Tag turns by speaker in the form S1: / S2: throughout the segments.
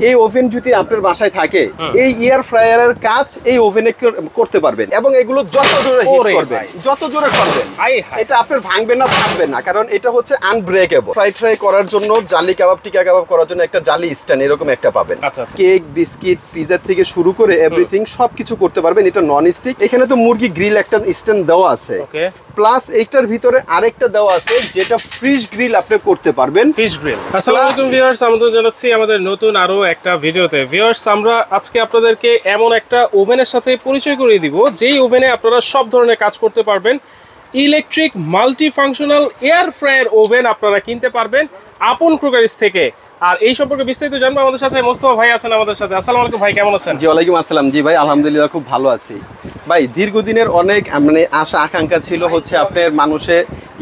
S1: এই ওভেন যদি আপনার বাসায় থাকে এই এয়ার ফ্রায়ারের কাজ এই ওভেনে করতে পারবেন এবং এগুলো যত জোরে হিট করবেন যত জোরে করবেন এটা আপনার ভাঙবে না ফাটবে না, কারণ এটা হচ্ছে আনব্রেকেবল। ফ্রাই করার জন্য জালি কাবাব টিকা কাবাব করার জন্য একটা জালি স্ট্যান্ড এরকম একটা পাবেন। কেক বিস্কিট পিজা থেকে শুরু করে এভরিথিং সবকিছু করতে পারবেন। এটা নন স্টিক। এখানে তো মুরগি গ্রিল একটা স্ট্যান্ড দেওয়া আছে, প্লাস এইটার ভিতরে আরেকটা দেওয়া আছে যেটা ফিশ গ্রিল আপনি করতে পারবেন।
S2: Fish grill. আসসালামু আলাইকুম ভিউয়ার্স, আমন্ত্রণ জানাচ্ছি আমাদের নতুন আরো একটা ভিডিওতে। ভিউয়ার্স, আমরা আজকে আপনাদেরকে এমন একটা ওভেনের সাথে পরিচয় করিয়ে দিব যেই ওভেনে আপনারা সব ধরনের কাজ করতে পারবেন। Electric multi functional air fryer oven আপনারা কিনতে পারবেন আপন ক্রোকারিজ থেকে। আর এই সম্পর্কে বিস্তারিত জানবো আমাদের সাথে মোস্তফা ভাই আছেন আমাদের সাথে। আসসালামু আলাইকুম ভাই, কেমন আছেন?
S1: জি ওয়ালাইকুম আসসালাম। জি ভাই আলহামদুলিল্লাহ খুব ভালো আছি। ভাই দীর্ঘদিনের অনেক আশা আকাঙ্ক্ষা ছিল হচ্ছে আপনার মানুষে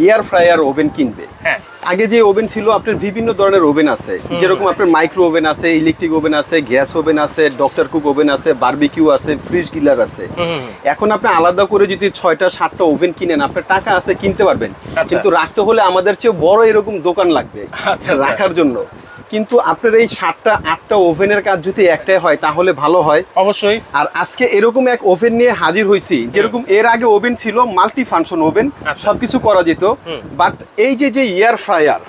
S1: এয়ার ফ্রায়ার ওভেন কিনবে। হ্যাঁ, আগে যে ওভেন ছিল আপনার বিভিন্ন ধরনের ওভেন আছে, যেরকম আপনার মাইক্রো ওভেন আছে, ইলেকট্রিক ওভেন আছে, গ্যাস ওভেন আছে, ডক্টর কুক ওভেন আছে, বারবিকিউ আছে, ফ্রিজ গ্রিলার আছে। এখন আপনি আলাদা করে যদি 6টা 7টা ওভেন কিনেন আপনার টাকা আছে কিনতে পারবেন, কিন্তু রাখতে হলে আমাদের চেয়ে বড় এরকম দোকান লাগবে রাখার জন্য। কিন্তু আপনার এই 7টা 8টা ওভেনের কাজ যদি একটাই হয় তাহলে ভালো হয় অবশ্যই। আর আজকে এরকম এক ওভেন নিয়ে হাজির হয়েছি, যেরকম এর আগে ওভেন ছিল মাল্টি ফাংশন ওভেন, সবকিছু করা যেত। বাট এই যে এয়ার ফ্রায়ার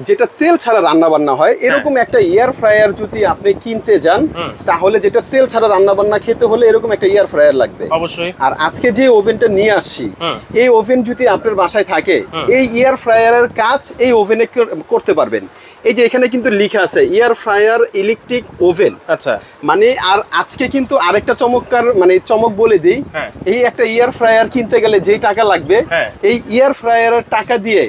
S1: যেটা তেল ছাড়া রান্না বান্না হয়, এরকম একটা এয়ার ফ্রায়ার যদি আপনি কিনতে যান তাহলে যেটা তেল ছাড়া রান্না বান্না খেতে হলে এরকম একটা এয়ার ফ্রায়ার লাগবে অবশ্যই। আর আজকে যে ওভেনটা নিয়ে আসছি এই ওভেন যদি আপনার বাসায় থাকে এই এয়ার ফ্রায়ারের কাজ এই ওভেনে করতে পারবেন। এই যে এখানে কিন্তু লেখা আছে এয়ার ফ্রায়ার ইলেকট্রিক ওভেন। আচ্ছা, মানে আর আজকে কিন্তু আরেকটা চমৎকার চমক বলে দিই, এই একটা এয়ার ফ্রায়ার কিনতে গেলে যে টাকা লাগবে এই এয়ার ফ্রায়ারের টাকা দিয়ে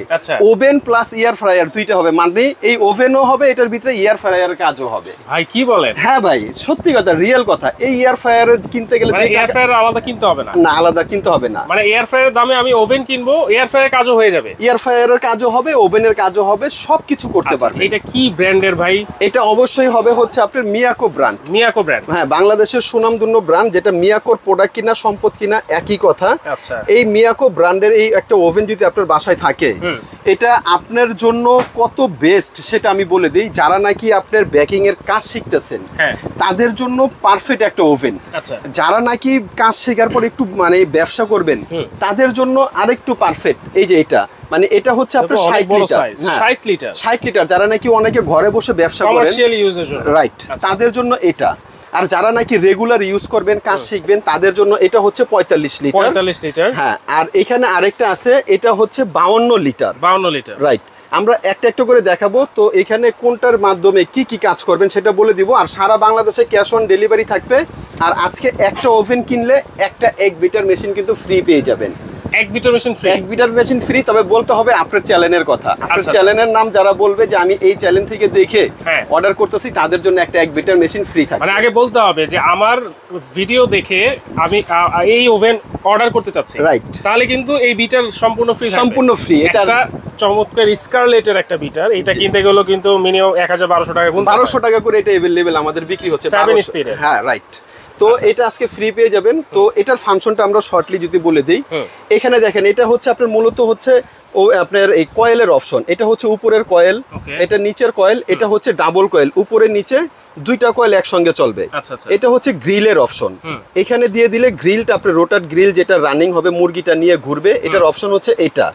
S1: ওভেন প্লাস এয়ার ফ্রায়ার দুইটা হবে, মানে এই ওভেনও হবে এটার ভিতরে এয়ার ফ্রায়ারের কাজও হবে। ভাই কি বলেন? হ্যাঁ ভাই সত্যি কথা, রিয়েল কথা। এই এয়ার ফ্রায়ার কিনতে গেলে যে
S2: এয়ার ফ্রায়ার আলাদা কিনতে হবে না,
S1: না আলাদা কিনতে হবে না।
S2: মানে এয়ার ফ্রায়ারের দামে আমি ওভেন কিনবো, এয়ার ফ্রায়ারের কাজও হয়ে যাবে।
S1: এয়ার ফ্রায়ারের কাজও হবে, ওভেনের কাজও হবে, সবকিছু করতে পারবে।
S2: এটা কি ব্র্যান্ডের ভাই?
S1: এটা অবশ্যই হবে হচ্ছে আপনার মিয়াকো ব্র্যান্ড। মিয়াকো ব্র্যান্ড, হ্যাঁ, বাংলাদেশের সুনামধন্য ব্র্যান্ড, যেটা মিয়াকোর প্রোডাক্ট কিনা সম্পদ কিনা একই কথা। আচ্ছা, এই মিয়াকো ব্র্যান্ডের এই একটা ওভেন যদি আপনার বাসায় থাকে এটা আপনার জন্য কত বেস্ট সেটা আমি বলে দিই। যারা নাকি আপনার বেকিং এর কাজ শিখতেছেন তাদের জন্য পারফেক্ট একটা ওভেন। আচ্ছা, যারা নাকি কাজ শেখার পর একটু ব্যবসা করবেন তাদের জন্য আরেকটু পারফেক্ট। এই যে এটা এটা হচ্ছে আপনার 60 লিটার, যারা নাকি অনেকে ঘরে বসে ব্যবসা করেন রাইট, তাদের জন্য এটা। আর যারা নাকি রেগুলার ইউজ করবেন কাজ শিখবেন তাদের জন্য এটা হচ্ছে 45 লিটার। হ্যাঁ, আর এখানে আরেকটা আছে এটা হচ্ছে 52 লিটার রাইট। আমরা একটা একটা করে দেখাবো। তো এখানে কোনটার মাধ্যমে কি কি কাজ করবেন সেটা বলে দিব। আর সারা বাংলাদেশে ক্যাশ অন ডেলিভারি থাকবে। আর আজকে একটা ওভেন কিনলে একটা 1 বিটার মেশিন কিন্তু ফ্রি পেয়ে যাবেন।
S2: 1 bitter machine free? 1 bitter
S1: machine free, তবে বলতে হবে আপনার চ্যানেলের কথা। আপনার চ্যানেলের নাম যারা বলবে যে আমি এই চ্যানেল থেকে দেখে অর্ডার করতেছি তাদের জন্য একটা 1 বিটার মেশিন ফ্রি থাকবে।
S2: মানে আগে বলতে হবে যে আমার ভিডিও দেখে আমি এই ওভেন অর্ডার করতে চাচ্ছি, রাইট, তাহলে কিন্তু এই বিটার সম্পূর্ণ ফ্রি, সম্পূর্ণ ফ্রি। এটা চমৎকার স্কারলেটের একটা বিটার, এটা কিনতে গেলে কিন্তু মিনিমাম 1000-1200 টাকা,
S1: 1200 টাকা করে এটা अवेलेबल আমাদের বিক্রি হচ্ছে
S2: 7 স্পিড।
S1: হ্যাঁ রাইট। তো এটা আজকে ফ্রি পেয়ে যাবেন। তো এটার ফাংশনটা আমরা শর্টলি যদি বলে দিই, এখানে দেখেন এটা হচ্ছে আপনার মূলত হচ্ছে আপনার এই কয়েলের অপশন। এটা হচ্ছে উপরের কয়েল, এটা নিচের কয়েল, এটা হচ্ছে ডাবল কয়েল, উপরে নিচে দুইটা কয়েল একসঙ্গে চলবে। এটা হচ্ছে গ্রিলের অপশন। এখানে দিয়ে দিলে গ্রিলটা আপনার রোটার গ্রিল যেটা রানিং হবে মুরগিটা নিয়ে ঘুরবে, এটার অপশন হচ্ছে এটা।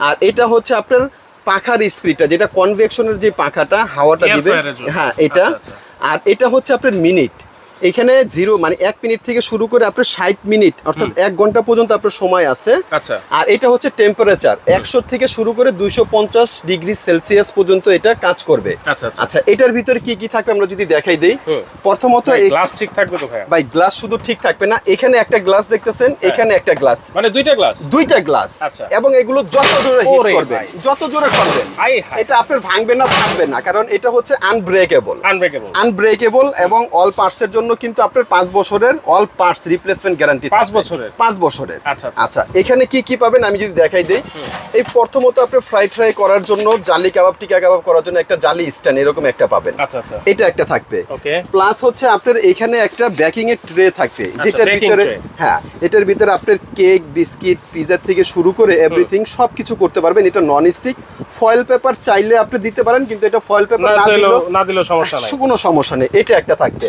S1: আর এটা হচ্ছে আপনার পাখার স্পিডটা, যেটা কনভেকশনের যে পাখাটা হাওয়াটা দিবে, হ্যাঁ এটা। আর এটা হচ্ছে আপনার মিনিট, এখানে 1 মিনিট থেকে শুরু করে আপনার 60 মিনিট অর্থাৎ 1 ঘন্টা পর্যন্ত আপনার সময় আছে। আচ্ছা, আর এটা হচ্ছে টেম্পারেচার 100 থেকে শুরু করে 250 ডিগ্রি সেলসিয়াস পর্যন্ত এটা কাজ করবে। আচ্ছা, এটার ভিতরে কি কি থাকবে আমরা যদি দেখাই দেই। প্রথমত এই
S2: গ্লাস ঠিক থাকবে তো
S1: ভাই? গ্লাস শুধু ঠিক থাকবে না, এখানে একটা গ্লাস দেখতেছেন, এখানে একটা গ্লাস,
S2: মানে দুইটা গ্লাস।
S1: আচ্ছা, এবং এগুলো যত জোরে হিট করবেন যত জোরে করবেন এটা আপনার ভাঙবে না ফাটবে না, কারণ এটা হচ্ছে আনব্রেকেবল এবং অল পার্টসের জন্য জন্য কিন্তু আপনার 5 বছরের অল পার্টস রিপ্লেসমেন্ট গ্যারান্টি। 5 বছরের। আচ্ছা এখানে কি কি পাবেন আমি যদি দেখাই দেই। এই প্রথমত আপনি ফ্রাই করার জন্য জালি কাবাব টিকা কাবাব করার জন্য একটা জালি স্ট্যান্ড এরকম একটা পাবেন। এটা একটা থাকবে। প্লাস হচ্ছে আপনার এখানে একটা বেকিং এর ট্রে থাকবে, যেটার ভিতরে এটার ভিতরে আপনার কেক বিস্কিট পিৎজা থেকে শুরু করে এভরিথিং সবকিছু করতে পারবেন। এটা নন স্টিক। ফয়েল পেপার চাইলে আপনি দিতে পারেন, কিন্তু এটা ফয়েল পেপার না দিলেও সমস্যা নাই, কোনো সমস্যা নেই। এটা একটা থাকবে।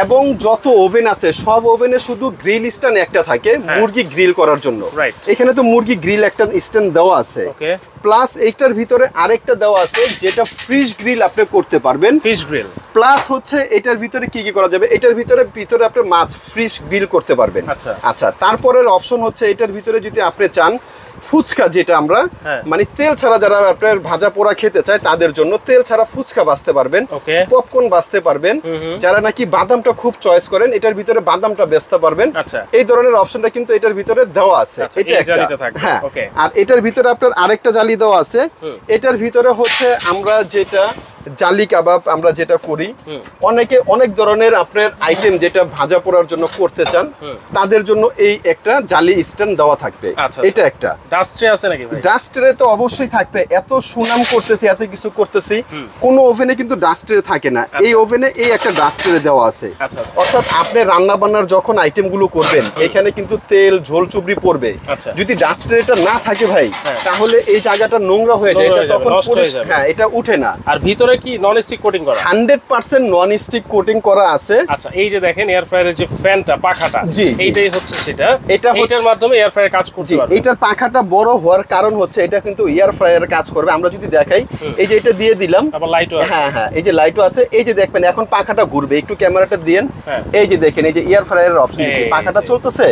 S1: এবং যত ওভেন আছে সব ওভেনে শুধু গ্রিল স্ট্যান্ড একটা থাকে মুরগি গ্রিল করার জন্য। এখানে তো মুরগি গ্রিল একটা স্ট্যান্ড দেওয়া আছে। প্লাস এইটার ভিতরে আরেকটা দেওয়া আছে যেটা ফিশ গ্রিল আপনি করতে পারবেন। ফিশ গ্রিল প্লাস হচ্ছে এটার ভিতরে কি কি করা যাবে, এটার ভিতরে আপনি মাছ ফিশ গ্রিল করতে পারবেন। আচ্ছা তারপরের অপশন হচ্ছে এটার ভিতরে যদি আপনি চান ফুচকা, যেটা আমরা মানে তেল ছাড়া যারা আপনার ভাজা পোড়া খেতে চায় তাদের জন্য তেল ছাড়া ফুচকা বাছতে পারবেন, পপকর্ন বাছতে পারবেন। যারা নাকি বাদামটা খুব চয়েস করেন এটার ভিতরে বাদামটা বেচতে পারবেন। এই ধরনের অপশনটা কিন্তু এটার ভিতরে দেওয়া আছে। এটা একটা। হ্যাঁ, আর এটার ভিতরে আপনার আরেকটা জালি দেওয়া আছে। এটার ভিতরে হচ্ছে আমরা যেটা জালি কাবাব আমরা যেটা করি, অনেকে অনেক ধরনের আপনার আইটেম যেটা ভাজা পোড়ার জন্য করতে চান তাদের জন্য এই একটা জালি স্ট্যান্ড দেওয়া থাকবে। এটা একটা। ডাস্ট ট্রে আছে নাকি ভাই? ডাস্ট ট্রে তো অবশ্যই থাকবে। এত সুনাম করতেছি, এত কিছু করতেছি, কোন ওভেনে কিন্তু ডাস্ট ট্রে থাকে না। এই ওভেনে এই একটা ডাস্ট ট্রে দেওয়া আছে। অর্থাৎ আপনি রান্না বান্নার যখন আইটেম গুলো করবেন এখানে কিন্তু তেল ঝোল চুবড়ি পড়বে। যদি ডাস্ট ট্রেটা না থাকে ভাই তাহলে এই জায়গাটা নোংরা হয়ে যায়, এটা তখন এটা উঠে না। আর ভিতরে কি নন স্টিক কোটিং করা? 100% নন স্টিক কোটিং করা আছে। আচ্ছা এই যে দেখেন এয়ার ফ্রায়ারের যে ফ্যানটা পাখাটা, এইটাই হচ্ছে সেটা। এটার মাধ্যমে এয়ার ফ্রায়ার কাজ করতে পারবে। এটার পাখাটা বড় হওয়ার কারণ হচ্ছে এটা কিন্তু এয়ার ফ্রায়ারের কাজ করবে। আমরা যদি দেখাই এই যে এটা দিয়ে দিলাম, আবার লাইটও আছে। হ্যাঁ এই যে লাইটও আছে। এই যে দেখবেন এখন পাখাটা ঘুরবে, একটু ক্যামেরাটা দিয়েন। এই যে দেখেন এই যে এয়ার ফ্রায়ারের অপশন আছে, পাখাটা চলতেছে।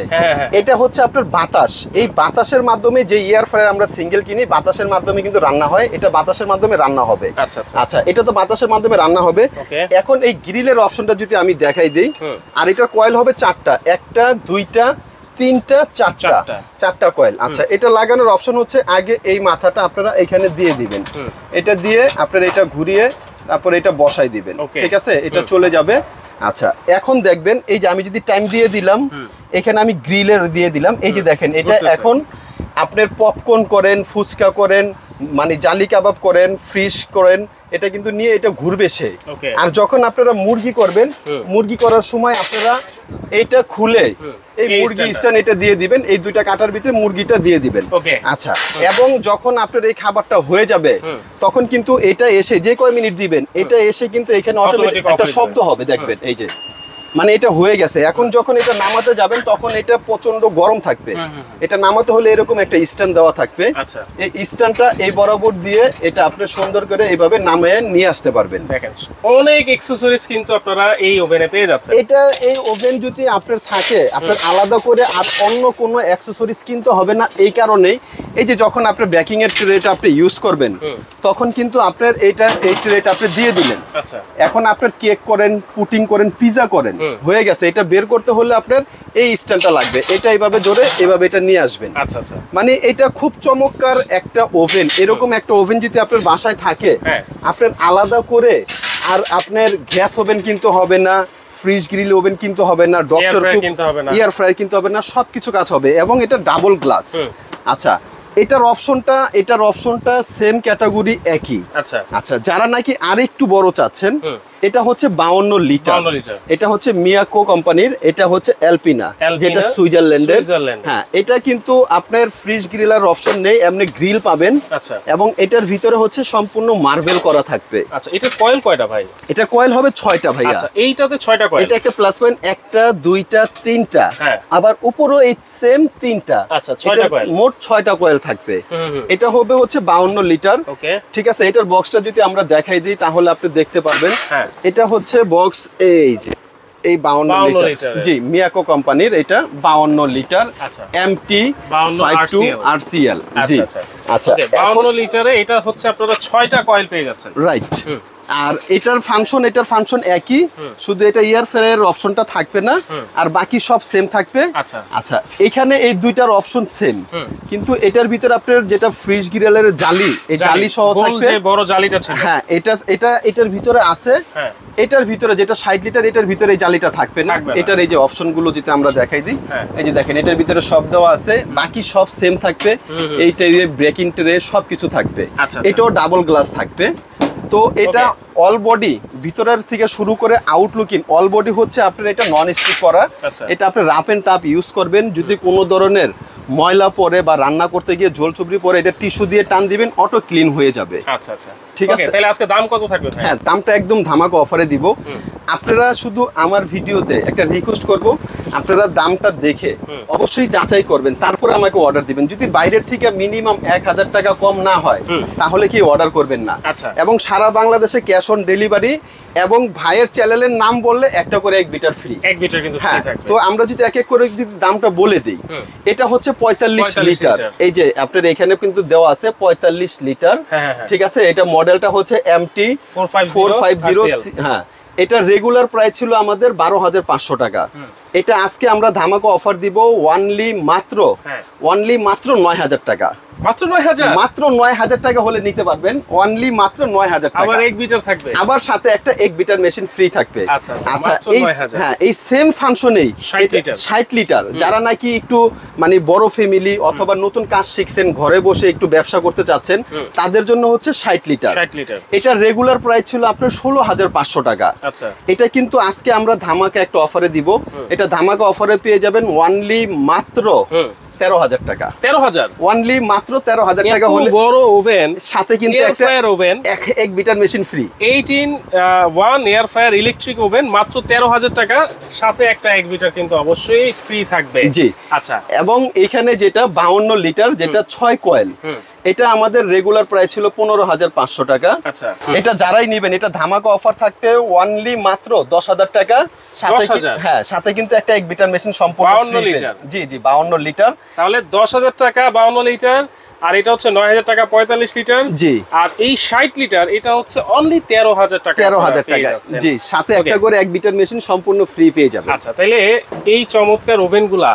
S1: এটা হচ্ছে আপনার বাতাস। এই বাতাসের মাধ্যমে যে এয়ার ফ্রায়ার আমরা সিঙ্গেল কিনি বাতাসের মাধ্যমে কিন্তু রান্না হয়। এটা বাতাসের মাধ্যমে রান্না হবে। আচ্ছা এটা তো বাতাসের মাধ্যমে রান্না হবে। এখন এই গ্রিলের অপশনটা যদি আমি দেখাই দেই, আর এটার কয়েল হবে 4টা, 1টা 2টা 3টা 4টা কয়েল। আচ্ছা এটা লাগানোর অপশন হচ্ছে আগে এই মাথাটা আপনারা এখানে দিয়ে দিবেন। এটা দিয়ে আপনারা এটা ঘুরিয়ে তারপরে এটা বসাই দিবেন। ঠিক আছে, এটা চলে যাবে। আচ্ছা এখন দেখবেন এই যে আমি যদি টাইম দিয়ে দিলাম, এখানে আমি গ্রিলের দিয়ে দিলাম। এই যে দেখেন এটা এখন আপনার পপকর্ন করেন, ফুচকা করেন, মানে জালি কাবাব করেন, ফিশ করেন, এটা কিন্তু নিয়ে এটা ঘুরবে সে। আর যখন আপনারা মুরগি করবেন, মুরগি করার সময় আপনারা এইটা খুলে এই মুরগি স্ট্যান্ড এটা দিয়ে দিবেন, এই দুইটা কাটার ভিতরে মুরগিটা দিয়ে দিবেন। আচ্ছা এবং যখন আপনার এই খাবারটা হয়ে যাবে তখন কিন্তু এটা এসে যে কয় মিনিট দিবেন এটা এসে কিন্তু এখানে অটোমেটিক একটা শব্দ হবে, দেখবেন এই যে মানে এটা হয়ে গেছে। এখন যখন এটা নামাতে যাবেন তখন এটা প্রচন্ড গরম থাকবে। এটা নামাতে হলে এরকম একটা স্ট্যান্ড দেওয়া থাকবে। এই স্ট্যান্ডটা এই বরাবর দিয়ে এটা আপনি সুন্দর করে এইভাবে নামিয়ে নিয়ে আসতে পারবেন। দেখেন অনেক অ্যাকসেসরিজ কিন্তু আপনারা এই ওভেনে পেয়ে যাচ্ছেন। এটা এই ওভেন যদি আপনার থাকে আপনার আলাদা করে আর অন্য কোনো অ্যাকসেসরিজ কিনতে হবে না। এই কারণেই এই যে যখন আপনি বেকিং এর ট্রেটা আপনি ইউজ করবেন তখন কিন্তু আপনার এই ট্রেটা আপনি দিয়ে দিলেন। এখন আপনার কেক করেন, পুটিং করেন, পিজা করেন, হয়ে গেছে। এটা বের করতে হলে আপনার এই স্ট্যান্ডটা লাগবে। এটা এইভাবে ধরে এইভাবে এটা নিয়ে আসবেন। মানে এটা খুব চমৎকার একটা ওভেন। এরকম একটা ওভেন যদি আপনার বাসায় থাকে আপনার আলাদা করে আর আপনার গ্যাস ওভেন কিনতে হবে না, ফ্রিজ গ্রিল ওভেন কিনতে হবে না, ডক্টর এয়ার ফ্রায়ার কিনতে হবে না, সবকিছু কাজ হবে। এবং এটা ডাবল গ্লাস। আচ্ছা এটার অপশনটা সেম ক্যাটাগরি একই। আচ্ছা যারা নাকি আরেকটু বড় চাচ্ছেন, এটা হচ্ছে 52 লিটার। এটা হচ্ছে মিয়াকো কোম্পানির, এটা হচ্ছে অ্যালপিনা যেটা সুইজারল্যান্ডের। হ্যাঁ এটা কিন্তু আপনার ফ্রিজ গ্রিলার অপশন নেই, এমনি গ্রিল পাবেন। এবং এটার ভিতরে হচ্ছে সম্পূর্ণ মার্বেল করা থাকবে। আচ্ছা এটা কয়েল কয়টা ভাই? এটা কয়েল হবে 6টা ভাইয়া। আচ্ছা এইটাতে 6টা কয়েল। এটা একটা প্লাস পয়েন্ট, 1টা 2টা 3টা, আবার উপরও এই সেম 3টা। আচ্ছা 6টা কয়েল, মোট 6টা কয়েল থাকবে। এটা হবে হচ্ছে 52 লিটার। ঠিক আছে, এটার বক্সটা যদি আমরা দেখাই দিই তাহলে আপনি দেখতে পারবেন। এটা হচ্ছে বক্স এই যে এই 52 লিটার। জি মিয়াকো কোম্পানির এটা 52 লিটার এমটি 52 আরসিএল। জি আচ্ছা 52 লিটারে এটা হচ্ছে আপনারা 6টা কয়েল পেয়ে যাচ্ছেন। রাইট। আর এটার ফাংশন একই, শুধু এটা এয়ার ফ্রায়ার অপশনটা থাকবে না, আর বাকি সব সেম থাকবে। আচ্ছা, এখানে এই দুইটার অপশন সেম, কিন্তু এটার ভিতরে আপনার যেটা ফ্রিজ গ্রিলের জালি, এই জালি সহ থাকবে,
S2: বড় জালিটা ছিল।
S1: হ্যাঁ, এটার ভিতরে আছে। এটার ভিতরে যেটা 60 লিটার, এটার ভিতরে এই জালিটা থাকবে না। এটার এই যে অপশনগুলো যেটা আমরা দেখাই দিই, এই যে দেখেন এটার ভিতরে সব দেওয়া আছে, বাকি সব সেম থাকবে। এইটা ব্রেকিং ট্রে সবকিছু থাকবে। এটাও ডাবল গ্লাস থাকবে। তো এটা অল বডি ভিতরের থেকে শুরু করে আউটলুকিং অল বডি হচ্ছে আপনার এটা নন স্টিক করা। এটা আপনি রাফ এন্ড টাফ ইউজ করবেন। যদি কোনো ধরনের ময়লা পড়ে বা রান্না করতে গিয়ে ঝোল চুবড়ি পড়ে, এটা টিস্যু দিয়ে টান দিবেন, অটো ক্লিন হয়ে যাবে।
S2: আচ্ছা,
S1: ঠিক আছে।
S2: তাহলে আজকে দাম কত থাকবে?
S1: হ্যাঁ, দামটা একদম ধামাকা অফারে দিব। আপনারা শুধু আমার ভিডিওতে একটা রিকোয়েস্ট করব, আপনারা দামটা দেখে অবশ্যই যাচাই করবেন, তারপর আমাকে অর্ডার দিবেন। যদি বাইরের থেকে মিনিমাম 1000 টাকা কম না হয়, তাহলে কি অর্ডার করবেন না। এবং সারা বাংলাদেশে ক্যাশ অন ডেলিভারি, এবং ভাইয়ের চ্যানেলের নাম বললে একটা করে 1 বিটার ফ্রি।
S2: 1 বিটার কিন্তু ফ্রি থাকবে।
S1: তো আমরা যদি এক এক করে যদি দামটা বলে দিই, এটা হচ্ছে 45 লিটার। এই যে আপনার এখানে কিন্তু দেওয়া আছে 45 লিটার। ঠিক আছে। এটা মডেলটা হচ্ছে MT 450। হ্যাঁ, এটা রেগুলার প্রাইস ছিল আমাদের 12,500 টাকা। এটা আজকে আমরা ধামাকা অফার দিব অনলি মাত্র 9,000 টাকা।
S2: মাত্র 9,000?
S1: মাত্র 9,000 টাকা হলে নিতে পারবেন। অনলি মাত্র 9,000 টাকা।
S2: আবার 1 বিটার থাকবে,
S1: আবার সাথে একটা 1 বিটার মেশিন ফ্রি থাকবে।
S2: আচ্ছা,
S1: এই সেম ফাংশনেই 60 লিটার যারা নাকি একটু মানে বড় ফ্যামিলি অথবা নতুন কাজ শিখছেন, ঘরে বসে একটু ব্যবসা করতে চাচ্ছেন, তাদের জন্য হচ্ছে 60 লিটার। এটা রেগুলার প্রাইস ছিল আপনার 16,500 টাকা। এটা কিন্তু আজকে আমরা ধামাকা একটা অফারে দিব। এটা ধামাকা অফারে পেয়ে যাবেন অনলি মাত্র 13,000 টাকা।
S2: 13,000
S1: অনলি মাত্র 13,000 টাকা হলে
S2: বড় ওভেন,
S1: সাথে কিন্তু একটা
S2: oven
S1: 1 bitter machine free.
S2: 18-1 air fryer electric oven মাত্র 13,000 টাকা, সাথে একটা 1 বিটার কিন্তু অবশ্যই ফ্রি থাকবে।
S1: জি।
S2: আচ্ছা, এবং
S1: এখানে যেটা 52 লিটার, যেটা 6 কয়েল, এটা আমাদের রেগুলার প্রাইস ছিল 15,500 টাকা।
S2: আচ্ছা,
S1: এটা যারাই নেবেন, এটা ধামাকা অফার থাকবে অনলি মাত্র 10,000 টাকা। হ্যাঁ, সাথে কিন্তু একটা 1 বিটার মেশিন সম্পূর্ণ ফ্রি। জি, 52 লিটার।
S2: তাহলে 10,000 টাকা 52 লিটার, আর এটা হচ্ছে 9,000 টাকা 45 লিটার।
S1: জি।
S2: আর এই 60 লিটার এটা হচ্ছে অনলি 13,000 টাকা।
S1: 13,000 টাকা। জি, সাথে একটা করে 1 বিটার মেশিন সম্পূর্ণ ফ্রি পেয়ে যাবেন।
S2: আচ্ছা, তাহলে এই চমৎকার ওভেনগুলা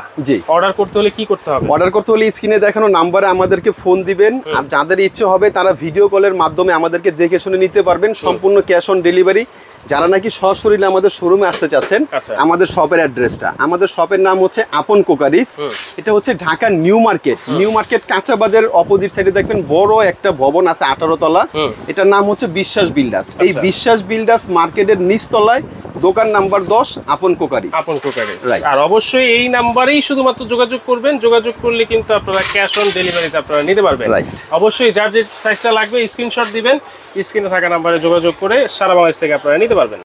S2: অর্ডার করতে হলে কি করতে হবে?
S1: অর্ডার করতে হলে স্ক্রিনে দেখানো নাম্বারে আমাদেরকে ফোন দিবেন, আর যাদের ইচ্ছে হবে তারা ভিডিও কলের মাধ্যমে আমাদেরকে দেখে শুনে নিতে পারবেন, সম্পূর্ণ ক্যাশ অন ডেলিভারি। যারা নাকি সশরীরে আমাদের শোরুমে আসতে চাচ্ছেন, আমাদের শপের অ্যাড্রেসটা, আমাদের শপের নাম হচ্ছে আপন কোকারিস। এটা হচ্ছে ঢাকা নিউ মার্কেট কাঁচাবাজারের অপোজিট সাইডে দেখবেন বড় একটা ভবন আছে 18 তলা। এটার নাম হচ্ছে বিশ্বাস বিল্ডার্স। এই বিশ্বাস বিল্ডার্স মার্কেটের নিচতলায় দোকান নাম্বার 10 আপন কোকারিস।
S2: আর অবশ্যই এই নাম্বারেই শুধুমাত্র যোগাযোগ করবেন। যোগাযোগ করলে কিন্তু আপনারা ক্যাশ অন ডেলিভারিতে আপনারা নিতে পারবেন। অবশ্যই যার যে সাইজটা লাগবে স্ক্রিনশট দিবেন, স্ক্রিনে থাকা নাম্বারে যোগাযোগ করে সারা বাংলাদেশ থেকে আপনারা নিতে পারবেন।